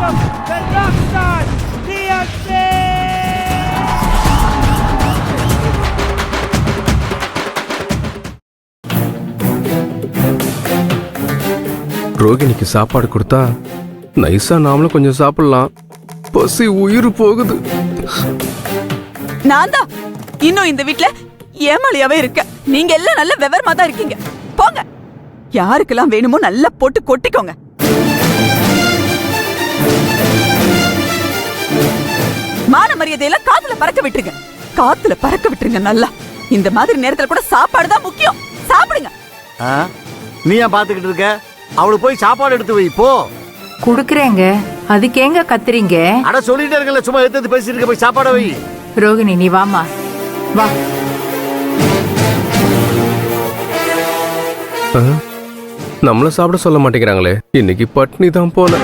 welcome the Rockstar DMC! ரோகிணிக்கு சாப்பாடு கொடுத்தா நைஸா நாமளும் கொஞ்சம் சாப்பிடலாம். பசி உயிர் போகுது. நான் தான் இன்னும் இந்த வீட்ல ஏமாளியாவே இருக்க. நீங்க எல்லாம் நல்ல விவரமா தான் இருக்கீங்க. போங்க, யாருக்கெல்லாம் வேணுமோ நல்லா போட்டு கொட்டிக்கோங்க. மான மரியாதையெல்லாம் காத்துல பறக்க விட்டுருங்க. காத்துல பறக்க விட்டுருங்க நல்லா. இந்த மாதிரி நேரத்துல கூட சாப்பாடு தான் முக்கியம். சாப்பிடுங்க. நீ ஏன் பாத்துக்கிட்டு இருக்க? அவளுக்கு போய் சாப்பாடு எடுத்து வை போ. குடுக்குறேங்க, அதுக்கு எங்க கத்துறீங்க? அட சொல்லிட்டே இருக்கல, சும்மா எடுத்து பேசிட்டு இருக்க. போய் சாப்பாடு வை. ரோகிணி நீ வாமா வா. நம்மள சாப்பிட சொல்ல மாட்டேங்கிறாங்களே. இன்னைக்கு பட்னி தான் போல.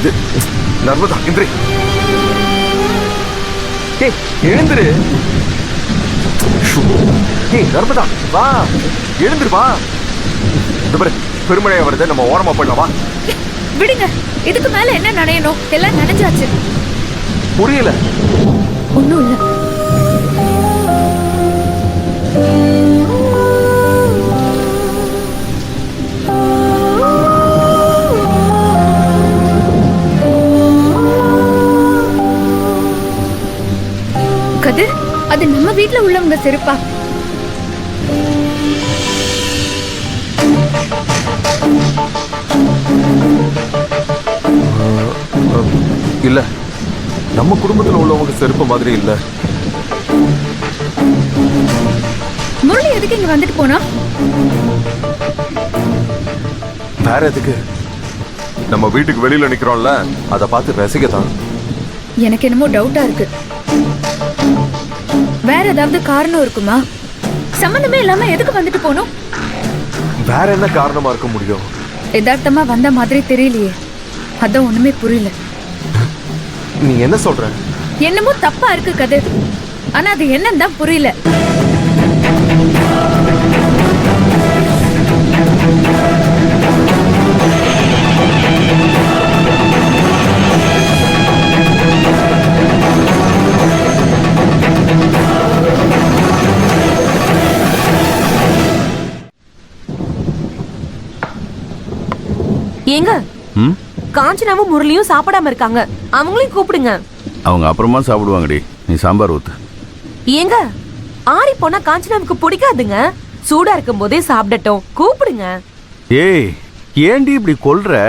இது நர்மதா இந்திரி, எழுந்துரு. நர்மதா வா, எழுந்துரு வா. பெருமழையா வருது, நம்ம ஓரமா போயிடலாமா? விடுங்க, இதுக்கு மேல என்ன நனையணும்? எல்லாம் நனைஞ்சாச்சு. புரியல. ஒண்ணும் இல்ல. கதிர், அது நம்ம வீட்ல உள்ளவங்க செருப்பா? இல்ல, நம்ம குடும்பத்துல உள்ளவங்க செருப்பு மாதிரி இல்ல. முரளி எதுக்கு இங்க வந்துட்டு போனா? வேற எதுக்கு? நம்ம வீட்டுக்கு வெளியில நிக்கிறோம்ல, அத பார்த்து ரசிக்கத்தான். எனக்கு என்னமோ டவுட்டா இருக்கு. வேற ஏதாவது காரணம் இருக்குமா? சம்பந்தமே இல்லாம எதுக்கு வந்துட்டு போனோம்? வேற என்ன காரணமா இருக்க முடியும்? யதார்த்தமா வந்த மாதிரி தெரியலையே, அதான் ஒண்ணுமே புரியல. நீ என்ன சொல்ற? என்னமோ தப்பா இருக்கு கதிர், ஆனா அது என்னன்னு தான் புரியல. ஏங்க, காஞ்சனாவும் முரளியும் சாப்பிடாம இருக்காங்க. அவங்களையும் கூப்பிடுங்க. அவங்க அப்புறமா சாப்பிடுவாங்கடி, நீ சாம்பார் ஊத்து. ஏங்க, ஆறி போனா காஞ்சனாவுக்கு பிடிக்காதுங்க. சூடா இருக்கும் போதே சாப்பிடட்டும், கூப்பிடுங்க. ஏய், ஏண்டி இப்படி கொல்ற?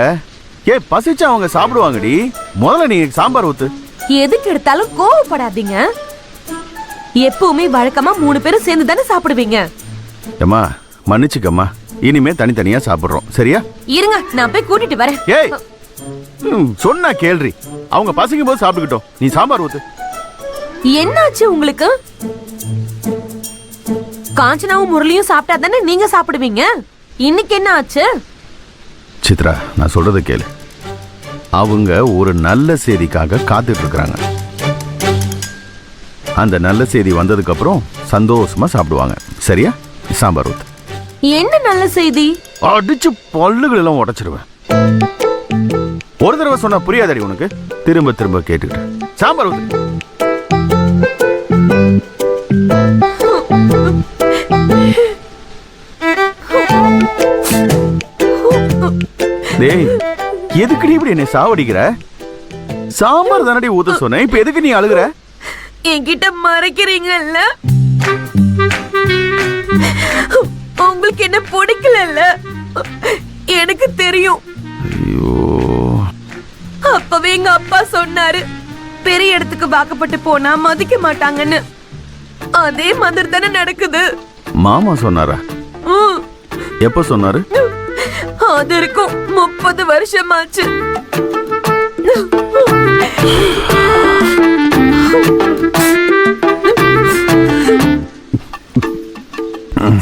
பசிச்சா அவங்க சாப்பிடுவாங்கடி. முதல்ல நீ சாம்பார் ஊத்து. எதுக்கு எடுத்தாலும் கோவப்படாதீங்க. எப்பவுமே வழக்கமா 3 பேரும் சேர்ந்து தானே சாப்பிடுவீங்க. ஏம்மா மன்னிச்சுக்கம்மா, இனிமே தனித்தனியா சாப்பிடுறோம், சரியா? இருங்க, நான் போய் கூட்டிட்டு வரேன். ஏய், சொன்னா கேள்றி. அவங்க பசிக்கும் போது சாப்பிட்டுக்கிட்டோம், நீ சாம்பார் ஊத்து. என்னாச்சு உங்களுக்கு? காஞ்சனாவும் முரளியும் சாப்பிட்டா தானே நீங்க சாப்பிடுவீங்க. இன்னைக்கு என்ன ஆச்சு? சித்ரா, நான் சொல்றத கேளு. அவங்க ஒரு நல்ல செய்திக்காக காத்துட்டு இருக்காங்க. அந்த நல்ல செய்தி வந்ததுக்கு அப்புறம் சந்தோஷமா சாப்பிடுவாங்க, சரியா? சாம்பார் ஊத்து. என்ன நல்ல செய்தி? அடிச்சு பல்லுகள் எல்லாம் உடைச்சிருவேன். ஒரு தடவை சொன்னா புரியாதடி உனக்கு? திரும்ப திரும்ப கேட்டுக்கிட்டு சாம்பார் ஊத்து. டேய், எதுக்குடி இப்படி என்னை சாவடிக்கிற? சாம்பார் தானடி ஊத்த சொன்னேன், இப்ப எதுக்கு நீ அழுகுற? என்கிட்ட மறைக்கிறீங்கல்ல? உங்களுக்கு என்ன பிடிக்கல? எனக்கு தெரியும். ஐயோ, அப்பவே எங்க அப்பா சொன்னாரு, பெரிய இடத்துக்கு வாக்கப்பட்டு போனா மதிக்க மாட்டாங்கன்னு. அதே மாதிரி தானே நடக்குது. மாமா சொன்னாரா? எப்ப சொன்னாரு? அது இருக்கும் 30 வருஷமாச்சு.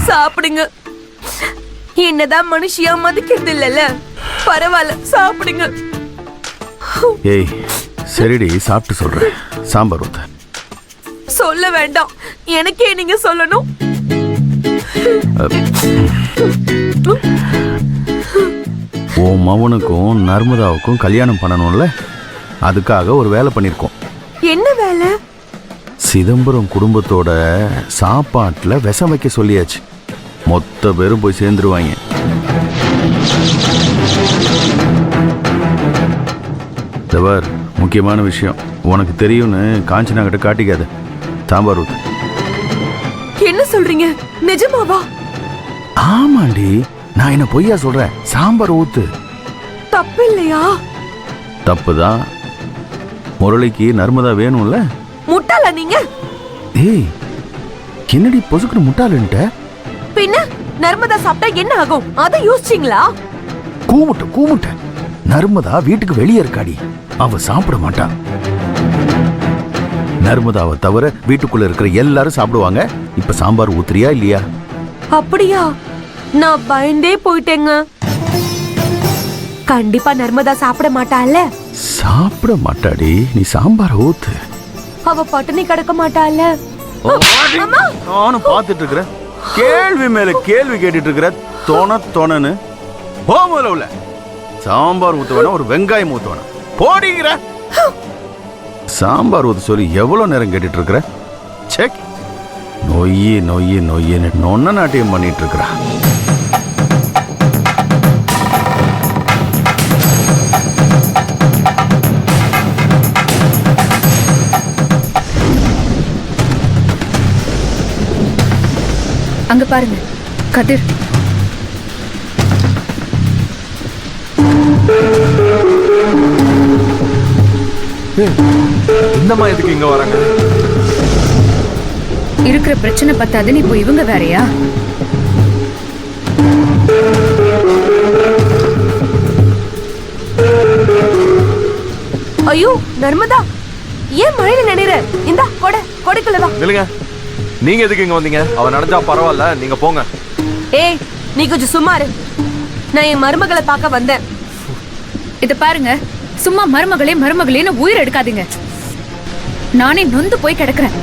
சாப்பிடுங்க. என்னதான் மனுஷியா மதிக்கிறது இல்லல, பரவாயில்ல சாப்பிடுங்க. ஏய் சரிடி, சாப்பிட்டு சொல்றேன். சாம்பார் ஊத்த. சொல்ல வேண்டாம், எனக்கே நீங்க சொல்லணும். உன் மவனுக்கும் நர்மதாவுக்கும் கல்யாணம் பண்ணணும்ல, அதுக்காக ஒரு வேலை பண்ணிருக்கோம். என்ன வேலை? சிதம்பரம் குடும்பத்தோட சாப்பாட்டுல விஷம் வைக்க சொல்லியாச்சு. மொத்த பேரும் போய் சேர்ந்துருவாங்க. தவர், முக்கியமான விஷயம் உனக்கு தெரியும்னு காஞ்சனா கிட்ட காட்டிக்காத. சாம்பார் ஊத்து. என்ன சொல்றீங்க? நிஜமாவா? ஆமாண்டி, நான் என்ன பொய்யா சொல்றேன்? சாம்பார் ஊத்து. தப்பு இல்லையா? தப்புதான். முரளிக்கு நர்மதா வேணும்ல. முட்டாளா நீங்க? ஏய் என்னடி பொசுக்குற முட்டாளுன்ட்ட? பின்ன நர்மதா சாப்பிட்டா என்ன ஆகும் அத யோசிச்சீங்களா? கூமுட்ட நர்மதா வீட்டுக்கு வெளியே இருக்காடி, அவ சாப்பிட மாட்டா. நர்மதாவை தவிர வீட்டுக்குள்ள இருக்கிற எல்லாரும் சாப்பிடுவாங்க. இப்ப சாம்பார் ஊத்துறியா இல்லையா? அப்படியா? நான் பயந்தே போயிட்டேங்க. கண்டிப்பா நர்மதா சாப்பிட மாட்டாள்ல. சாப்பிட மாட்டாடி, நீ சாம்பார் ஊத்து. அவ பட்டினி கிடக்க மாட்டாள்ல. நானும் பாத்துட்டு இருக்கிறேன். கேள்வி மேல கேள்வி கேட்டுட்டு இருக்கிற. தோணன்னு போமல சாம்பார் ஊத்த வேணா, ஒரு வெங்காயம் ஊத்த வேணா, போடிங்கிற. சாம்பார் ஊத்த சொல்லி எவ்வளவு நேரம் கேட்டுட்டு இருக்கிற? செக். நொய்யு நொன்ன நாட்டியம் பண்ணிட்டு இருக்கிறா. அங்க பாருங்க கதிர். இந்தம்மா எதுக்கு இங்க வராங்க? இருக்கிற பிரச்சனை பத்தாதுன்னு இப்போ இவங்க வேறயா? ஐயோ நர்மதா, ஏன் மழையில நினைற? இந்தா கொடைக்குள்ளவா. நில்லுங்க, நீங்க எதுக்கு இங்க வந்தீங்க? அவ நடந்தா பரவாயில்ல, நீங்க போங்க. ஏய் நீ கொஞ்சம் சும்மா இரு. நான் என் மருமகளை பார்க்க வந்தேன். இத பாருங்க, சும்மா மருமகளேன்னு உயிர் எடுக்காதீங்க. நானே நொந்து போய் கிடக்குறேன்.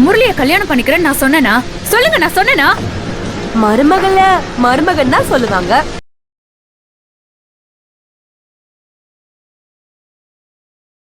முரளிய கல்யாணம் பண்ணிக்கிறேன் நான் சொன்னேனா? சொல்லுங்க, நான் சொன்னேனா? மருமகன் தான் சொல்லுவாங்க.